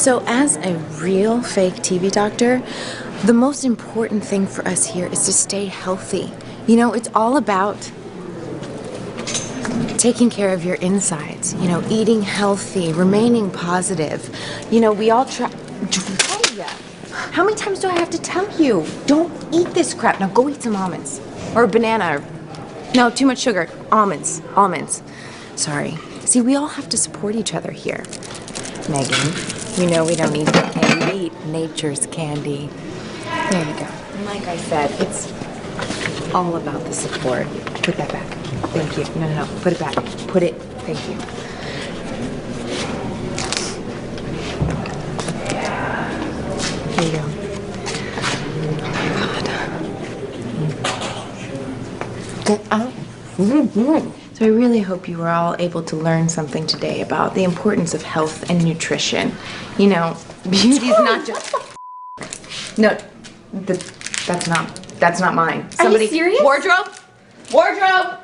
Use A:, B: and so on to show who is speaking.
A: So as a real fake TV doctor, the most important thing for us here is to stay healthy. You know, it's all about taking care of your insides, you know, eating healthy, remaining positive. You know, we all try. Julia, how many times do I have to tell you? Don't eat this crap. Now go eat some almonds. Or a banana. No, too much sugar. Almonds. Almonds. Sorry. See, we all have to support each other here. Megan, you know we don't eat the candy. We eat nature's candy. There you go. And like I said, it's all about the support. Put that back. Thank you. No. Put it back. Put it. Thank you. Here you go. Oh, my God. Get out. So I really hope you were all able to learn something today about the importance of health and nutrition. You know, beauty is not just... No, that's not mine.
B: Are you serious?
A: Wardrobe? Wardrobe!